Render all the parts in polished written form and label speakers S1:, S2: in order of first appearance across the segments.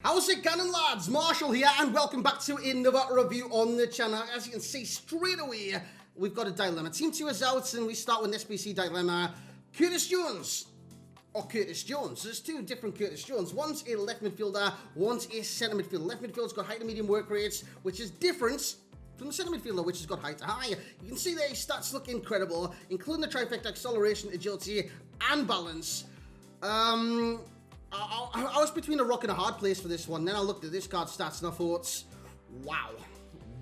S1: How's it going, lads? Marshall here, and welcome back to another review on the channel. As you can see straight away, we've got a dilemma. Team 2 is out, and we start with an SBC dilemma. Curtis Jones or Curtis Jones. There's two different Curtis Jones. One's a left midfielder, one's a centre midfielder. Left midfielder's got high to medium work rates, which is different from the centre midfielder, which has got high to high. You can see there his stats look incredible, including the trifecta: acceleration, agility, and balance. I was between a rock and a hard place for this one. Then I looked at this card's stats and I thought, wow.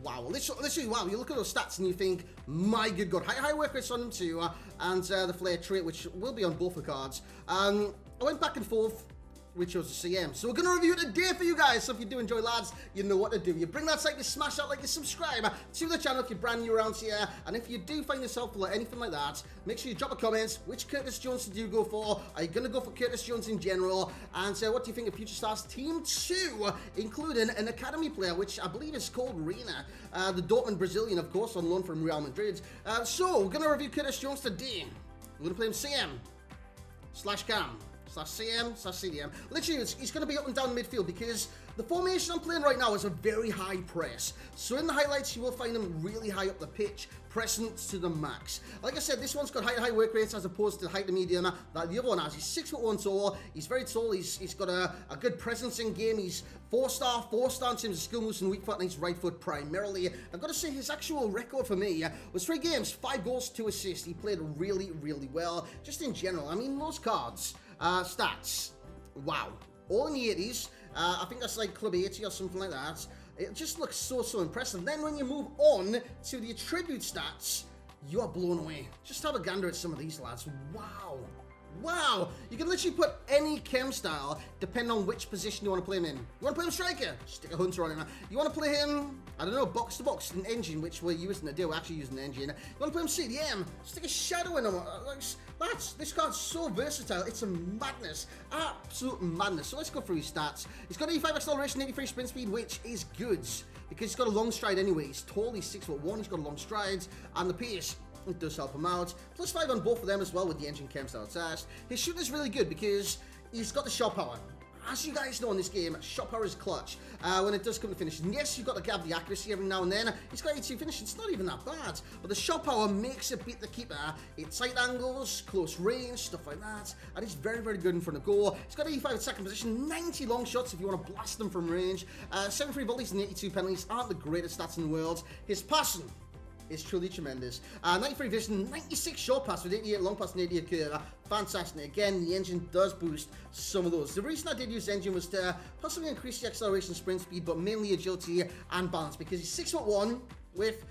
S1: Literally, wow. You look at those stats and you think, my good God. High work rates on them too, and the flair trait, which will be on both the cards. I went back and forth. We chose the CM. So we're going to review it today for you guys. So if you do enjoy, lads, you know what to do. You bring that like, you smash that like, you subscribe to the channel if you're brand new around here. And if you do find this helpful or anything like that, make sure you drop a comment. Which Curtis Jones did you go for? Are you going to go for Curtis Jones in general? And what do you think of Future Stars Team 2, including an academy player, which I believe is called Reina, the Dortmund Brazilian, of course, on loan from Real Madrid. So we're going to review Curtis Jones today. We're going to play him CM/Cam. /CM/CDM. Literally, he's going to be up and down the midfield because the formation I'm playing right now is a very high press. So in the highlights, you will find him really high up the pitch, pressing to the max. Like I said, this one's got high work rates as opposed to high to medium that the other one has. He's 6'1" tall. He's very tall. He's got a good presence in game. He's 4-star in terms of skill moves and weak foot, and he's right foot primarily. I've got to say his actual record for me was 3 games, 5 goals, 2 assists. He played really well. Just in general, I mean, those cards. Stats, wow, all in the 80s. I think that's like Club 80 or something like that. It just looks so impressive. Then when you move on to the attribute stats, you are blown away. Just have a gander at some of these lads. Wow, you can literally put any chem style depending on which position you want to play him in. You want to play him striker? Stick a hunter on him. You want to play him, I don't know, box to box, an engine, which we're using today. We're actually using an engine. You want to play him CDM? Stick a shadow in him. Lads, this card's so versatile. It's a madness, absolute madness. So let's go through his stats. He's got 85 acceleration, 83 sprint speed, which is good because he's got a long stride anyway. He's tall, he's 6'1", he's got a long stride, and the pace, it does help him out. +5 on both of them as well with the engine chem style test. His shooting is really good because he's got the shot power. As you guys know in this game, shot power is clutch when it does come to finishing. Yes, you've got to have the accuracy every now and then. He's got 82 finishing. It's not even that bad. But the shot power makes it beat the keeper at tight angles, close range, stuff like that. And he's very good in front of goal. He's got 85 at second position, 90 long shots if you want to blast them from range. 73 volleys and 82 penalties aren't the greatest stats in the world. His passing is truly tremendous. 93 vision, 96 short pass with 88 long pass and 88 curve. Fantastic. Again, the engine does boost some of those. The reason I did use the engine was to possibly increase the acceleration, sprint speed, but mainly agility and balance because he's 6'1" with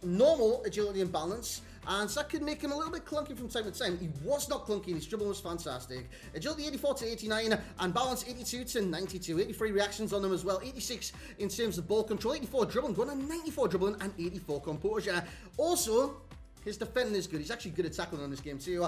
S1: normal agility and balance, and so that could make him a little bit clunky from time to time. He was not clunky, his dribbling was fantastic. Agility 84 to 89 and balance 82 to 92. 83 reactions on them as well, 86 in terms of ball control, 84 dribbling, going on 94 dribbling and 84 composure. Also, his defending is good. He's actually good at tackling on this game too.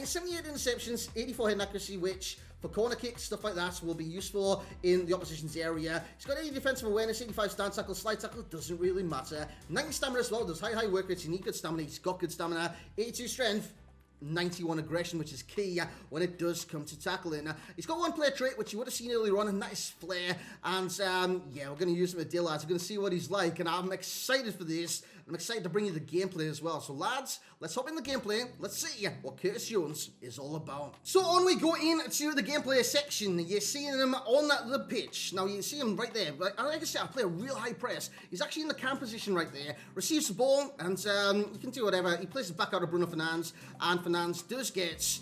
S1: 78 interceptions, 84 hit accuracy, which for corner kicks, stuff like that, will be useful in the opposition's area. He's got 80 defensive awareness, 85 stand tackle, slide tackle, doesn't really matter. 90 stamina as well, does high work rates, you need good stamina, he's got good stamina. 82 strength, 91 aggression, which is key when it does come to tackling. He's got one player trait, which you would have seen earlier on, and that is flair. And yeah, we're going to use him today, lads. We're going to see what he's like, and I'm excited for this. I'm excited to bring you the gameplay as well. So, lads, let's hop in the gameplay. Let's see what Curtis Jones is all about. So, on we go into the gameplay section. You're seeing him on the pitch. Now, you see him right there. Like I said, I play a real high press. He's actually in the cam position right there. Receives the ball, and he can do whatever. He plays it back out of Bruno Fernandes, and Fernandes does get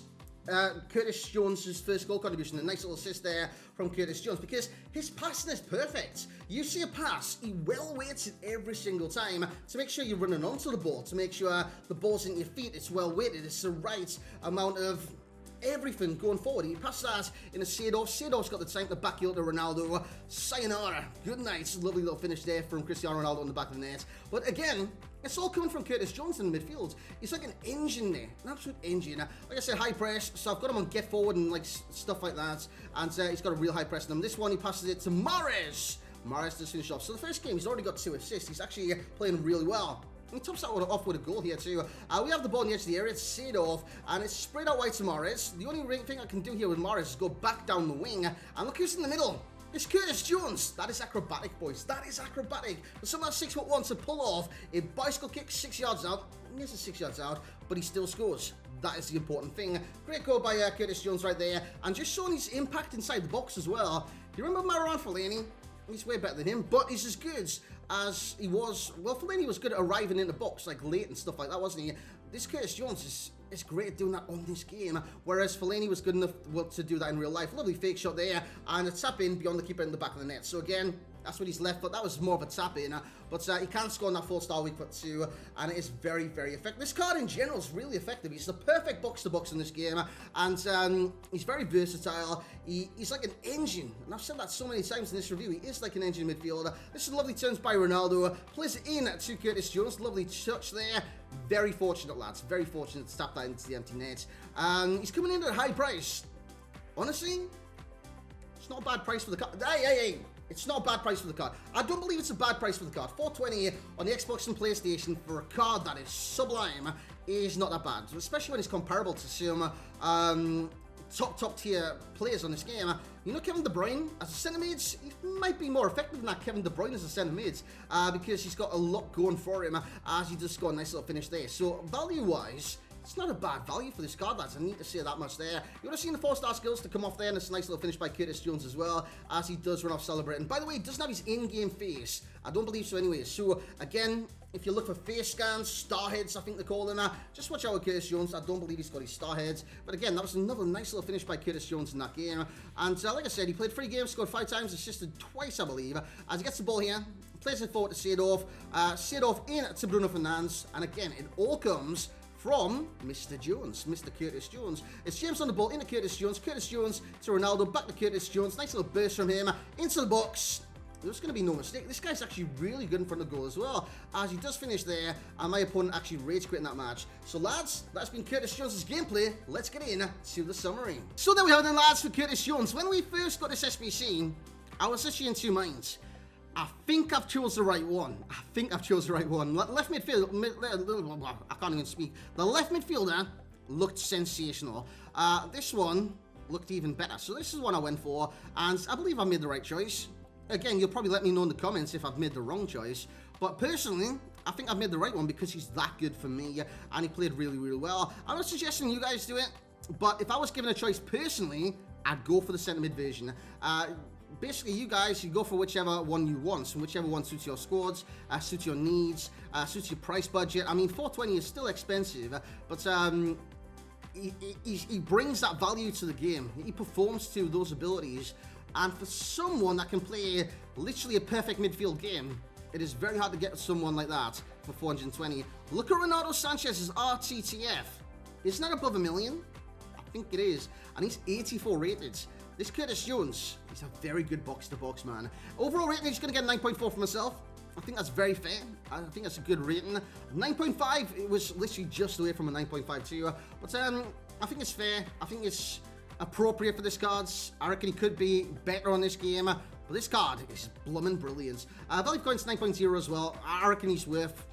S1: Curtis Jones' first goal contribution. A nice little assist there from Curtis Jones because his passing is perfect. You see a pass, he well waits it every single time to make sure you're running onto the ball, to make sure the ball's in your feet, it's well weighted, it's the right amount of everything going forward. He passed that in a Seedorf. Seedorf's got the time to back you up to Ronaldo. Sayonara. Good night. Lovely little finish there from Cristiano Ronaldo in the back of the net. But again, it's all coming from Curtis Jones in the midfield. He's like an engine there. An absolute engine. Like I said, high press. So I've got him on get forward and like stuff like that. And he's got a real high press on him. This one, he passes it to Mahrez. Mahrez does finish off. So the first game, he's already got 2 assists. He's actually playing really well. He tops that off with a goal here too. We have the ball on the edge of the area, it's Seedorf, and it's spread out wide to Mahrez. The only thing I can do here with Mahrez is go back down the wing, and look who's in the middle. It's Curtis Jones. That is acrobatic, boys. That is acrobatic. For someone that's 6'1" to pull off a bicycle kick 6 yards out. He misses 6 yards out, but he still scores. That is the important thing. Great goal by Curtis Jones right there. And just showing his impact inside the box as well. You remember Marouane Fellaini? He's way better than him, but he's as good as he was. Well, Fellaini was good at arriving in the box, like late and stuff like that, wasn't he? This Curtis Jones is great at doing that on this game, whereas Fellaini was good enough to do that in real life. Lovely fake shot there, and a tap in beyond the keeper in the back of the net. So again, that's what he's left, but that was more of a tap in. But he can score on that 4-star weak foot too, and it is very, very effective. This card in general is really effective. He's the perfect box-to-box in this game, and he's very versatile. He's like an engine, and I've said that so many times in this review. He is like an engine midfielder. This is lovely turns by Ronaldo. Plays it in to Curtis Jones. Lovely touch there. Very fortunate, lads. Very fortunate to tap that into the empty net. He's coming in at a high price. Honestly, it's not a bad price for the card. Hey. It's not a bad price for the card. I don't believe it's a bad price for the card. $4.20 on the Xbox and PlayStation for a card that is sublime is not that bad. Especially when it's comparable to some top tier players on this game. You know, Kevin De Bruyne as a centre mid, he might be more effective than that Kevin De Bruyne as a centre mid because he's got a lot going for him as he just got a nice little finish there. So value wise, it's not a bad value for this card, lads. I need to say that much there. You would have seen the 4-star skills to come off there, and it's a nice little finish by Curtis Jones as well, as he does run off celebrating. By the way, he doesn't have his in-game face. I don't believe so anyway. So, again, if you look for face scans, star heads, I think they're calling that, just watch out with Curtis Jones. I don't believe he's got his star heads. But again, that was another nice little finish by Curtis Jones in that game. And like I said, he played 3 games, scored 5 times, assisted twice, I believe. As he gets the ball here, plays it forward to Seedorf. Seedorf in to Bruno Fernandes. And again, it all comes from Mr. Jones, Mr. Curtis Jones. It's James on the ball into Curtis Jones to Ronaldo, back to Curtis Jones. Nice little burst from him into the box. There's going to be no mistake. This guy's actually really good in front of the goal as well, as he does finish there, and my opponent actually rage quit in that match. So lads, that's been Curtis Jones' gameplay. Let's get in to the summary. So there we have it then, lads, for Curtis Jones. When we first got this SBC, I was actually in 2 minds. I think I've chose the right one. Left midfield, I can't even speak. The left midfielder looked sensational. This one looked even better. So this is one I went for, and I believe I made the right choice. Again, you'll probably let me know in the comments if I've made the wrong choice. But personally, I think I've made the right one because he's that good for me, and he played really, really well. I'm not suggesting you guys do it, but if I was given a choice personally, I'd go for the centre mid version. Basically, you guys, you go for whichever one you want, so whichever one suits your squads, suits your needs, suits your price budget. I mean, $4.20 is still expensive, but he brings that value to the game. He performs to those abilities, and for someone that can play literally a perfect midfield game, it is very hard to get someone like that for $420. Look at Renato Sanchez's RTTF. Isn't that above 1 million? I think it is, and he's 84 rated. This Curtis Jones, he's a very good box-to-box man. Overall rating, he's going to get 9.4 for myself. I think that's very fair. I think that's a good rating. 9.5, it was literally just away from a 9.5 too. But I think it's fair. I think it's appropriate for this card. I reckon he could be better on this game. But this card is blooming brilliant. Value points 9.0 as well. I reckon he's worth.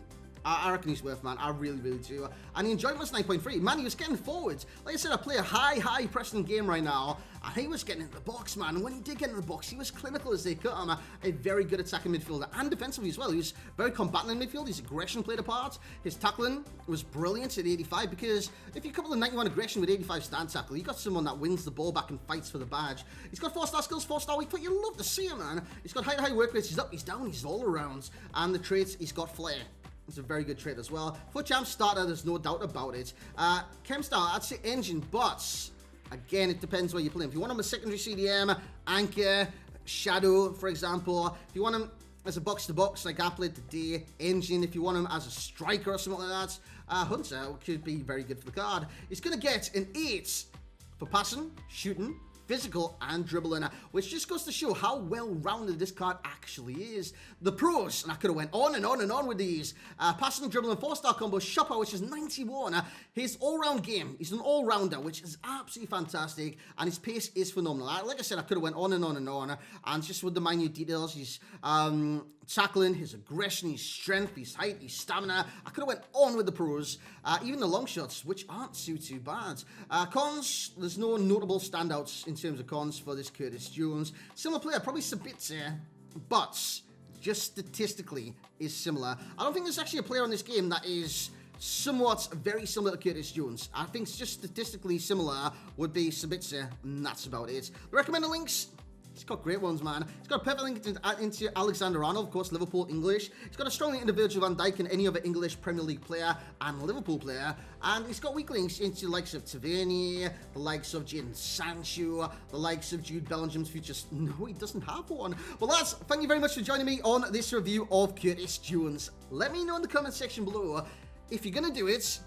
S1: I reckon he's worth, man. I really, really do. And the enjoyment was 9.3. Man, he was getting forward. Like I said, I play a high pressing game right now. And he was getting into the box, man. And when he did get into the box, he was clinical as they cut him. A very good attacking midfielder and defensively as well. He was very combatant in midfield. His aggression played a part. His tackling was brilliant at 85 because if you couple the 91 aggression with 85 stand tackle, you got someone that wins the ball back and fights for the badge. He's got 4-star skills, 4-star weak foot. You love to see him, man. He's got high work rates. He's up, he's down, he's all around. And the traits, he's got flair. It's a very good trait as well. Foot jam starter, there's no doubt about it. Chem style, I'd say engine, but again, it depends where you play him. If you want him as secondary CDM, anchor, shadow, for example. If you want him as a box-to-box, like I played today, engine. If you want him as a striker or something like that, hunter could be very good for the card. He's going to get an 8 for passing, shooting, physical and dribbling, which just goes to show how well-rounded this card actually is. The pros, and I could have went on and on and on with these. Passing, dribbling, 4-star combo, shot power, which is 91. His all-round game, he's an all-rounder, which is absolutely fantastic, and his pace is phenomenal. Like I said, I could have went on and on and on, and just with the minute details, he's tackling, his aggression, his strength, his height, his stamina. I could have went on with the pros, even the long shots, which aren't too bad. Cons, there's no notable standouts in in terms of cons for this Curtis Jones. Similar player, probably Sabitzer, but just statistically is similar. I don't think there's actually a player on this game that is somewhat very similar to Curtis Jones. I think just statistically similar would be Sabitzer, and that's about it. The recommended links, he's got great ones, man. He's got a perfect link into Alexander-Arnold, of course, Liverpool English. He's got a strong link into Virgil van Dijk and any other English Premier League player and Liverpool player. And he's got weak links into the likes of Tavernier, the likes of Jadon Sancho, the likes of Jude Bellingham's future. No, he doesn't have one. Well, lads, thank you very much for joining me on this review of Curtis Jones. Let me know in the comment section below, if you're going to do it,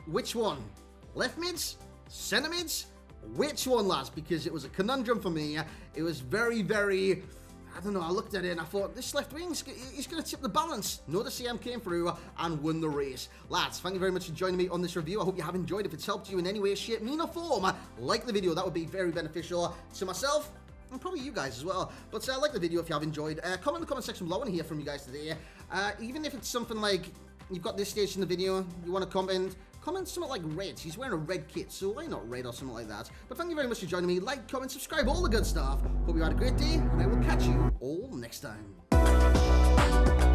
S1: which one? Left mids? Centre mids? Which one, lads? Because it was a conundrum for me. It was very, very, I don't know, I looked at it and I thought, this left wing, he's going to tip the balance. No, the CM came through and won the race. Lads, thank you very much for joining me on this review. I hope you have enjoyed. If it's helped you in any way, shape, mean or form, like the video. That would be very beneficial to myself and probably you guys as well. But like the video if you have enjoyed. Comment in the comment section below. I want to hear from you guys today. Even if it's something like, you've got this stage in the video, you want to comment something like red. He's wearing a red kit, so why not red or something like that? But thank you very much for joining me. Like, comment, subscribe, all the good stuff. Hope you had a great day, and I will catch you all next time.